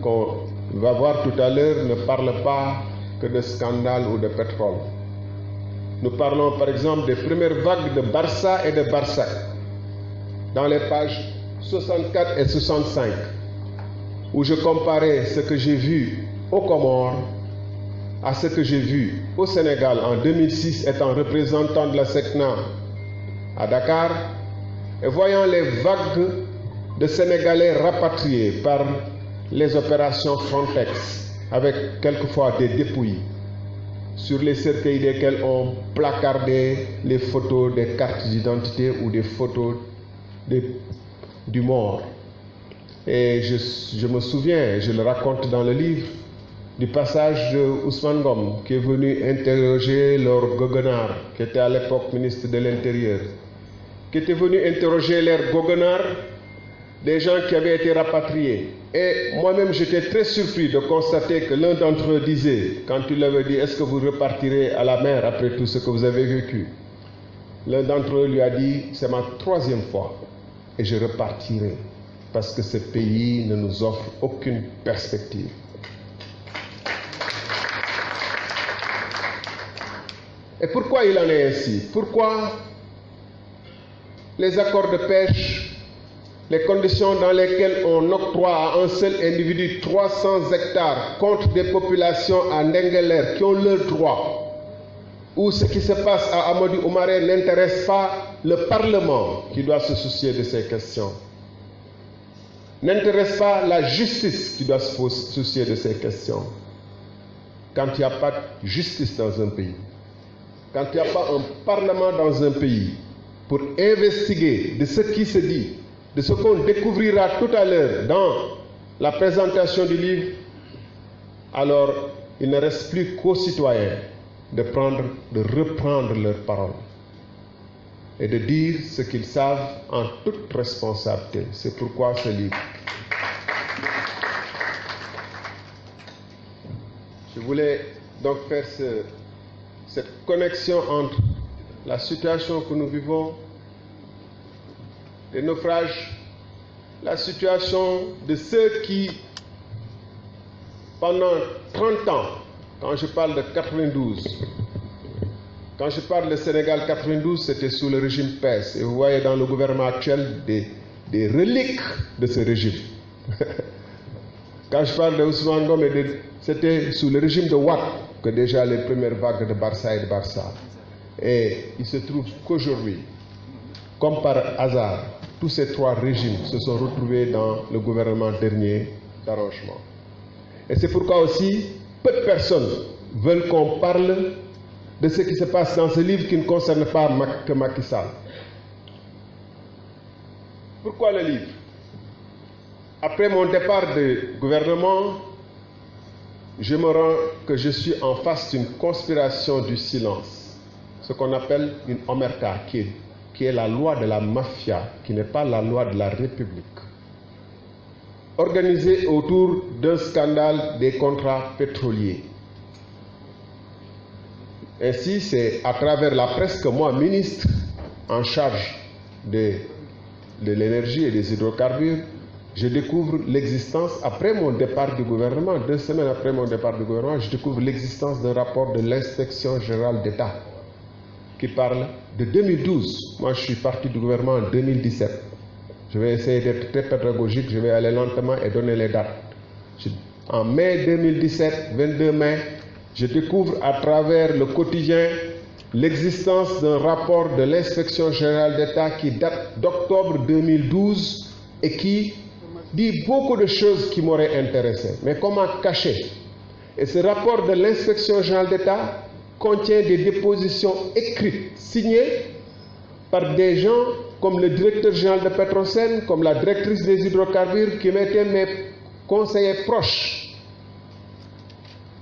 qu'on va voir tout à l'heure ne parle pas que de scandale ou de pétrole. Nous parlons par exemple des premières vagues de Barça et de Barsac dans les pages 64 et 65 où je comparais ce que j'ai vu aux Comores à ce que j'ai vu au Sénégal en 2006 étant représentant de la SECNA à Dakar et voyant les vagues de Sénégalais rapatriés par les opérations Frontex avec quelquefois des dépouilles sur les cercueils desquels on placardé les photos des cartes d'identité ou des photos du mort. Et je me souviens, je le raconte dans le livre, du passage de Ousmane Ngom qui est venu interroger Lord Goguenard, qui était à l'époque ministre de l'Intérieur, qui était venu interroger Lord Goguenard des gens qui avaient été rapatriés. Et moi-même, j'étais très surpris de constater que l'un d'entre eux disait, quand il avait dit « Est-ce que vous repartirez à la mer après tout ce que vous avez vécu ?» L'un d'entre eux lui a dit « C'est ma 3e fois et je repartirai parce que ce pays ne nous offre aucune perspective. » Et pourquoi il en est ainsi? Pourquoi les accords de pêche, les conditions dans lesquelles on octroie à un seul individu 300 hectares contre des populations à Ndengler qui ont leurs droits, ou ce qui se passe à Amadou Oumaré n'intéresse pas le Parlement qui doit se soucier de ces questions, n'intéresse pas la justice qui doit se soucier de ces questions. Quand il n'y a pas de justice dans un pays, quand il n'y a pas un Parlement dans un pays pour investiguer de ce qui se dit, de ce qu'on découvrira tout à l'heure dans la présentation du livre, alors il ne reste plus qu'aux citoyens de reprendre leurs paroles et de dire ce qu'ils savent en toute responsabilité. C'est pourquoi ce livre. Je voulais donc faire cette connexion entre la situation que nous vivons, les naufrages, la situation de ceux qui, pendant 30 ans, quand je parle de 92, quand je parle de Sénégal 92, c'était sous le régime PES. Et vous voyez dans le gouvernement actuel des reliques de ce régime. Quand je parle de Ousmane Ngom, c'était sous le régime de Wade que déjà les premières vagues de Barça et de Barça. Et il se trouve qu'aujourd'hui, comme par hasard, tous ces 3 régimes se sont retrouvés dans le gouvernement dernier d'arrangement. Et c'est pourquoi aussi, peu de personnes veulent qu'on parle de ce qui se passe dans ce livre qui ne concerne pas que Macky Sall. Pourquoi le livre? Après mon départ du gouvernement, je me rends que je suis en face d'une conspiration du silence, ce qu'on appelle une omerta, qui est la loi de la mafia, qui n'est pas la loi de la République, organisée autour d'un scandale des contrats pétroliers. Ainsi, c'est à travers la presse que moi, ministre en charge de l'énergie et des hydrocarbures, je découvre l'existence, après mon départ du gouvernement, 2 semaines après mon départ du gouvernement, je découvre l'existence d'un rapport de l'Inspection générale d'État qui parle de 2012. Moi, je suis parti du gouvernement en 2017. Je vais essayer d'être très pédagogique, je vais aller lentement et donner les dates. En mai 2017, 22 mai, je découvre à travers le quotidien l'existence d'un rapport de l'Inspection générale d'État qui date d'octobre 2012 et qui dit beaucoup de choses qui m'auraient intéressé. Mais comment cacher? Et ce rapport de l'Inspection générale d'État contient des dépositions écrites, signées par des gens comme le directeur général de Petrosen, comme la directrice des hydrocarbures, qui m'étaient mes conseillers proches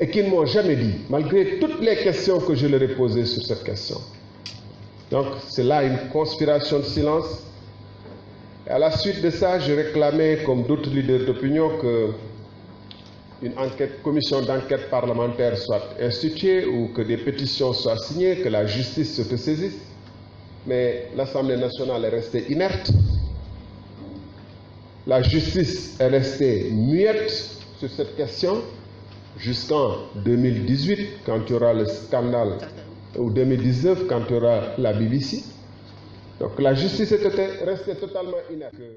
et qui ne m'ont jamais dit, malgré toutes les questions que je leur ai posées sur cette question. Donc c'est là une conspiration de silence. Et à la suite de ça, je réclamais, comme d'autres leaders d'opinion, qu'une commission d'enquête parlementaire soit instituée ou que des pétitions soient signées, que la justice se saisisse. Mais l'Assemblée nationale est restée inerte. La justice est restée muette sur cette question jusqu'en 2018, quand il y aura le scandale, ou 2019, quand il y aura la BBC. Donc la justice était restée totalement inactive.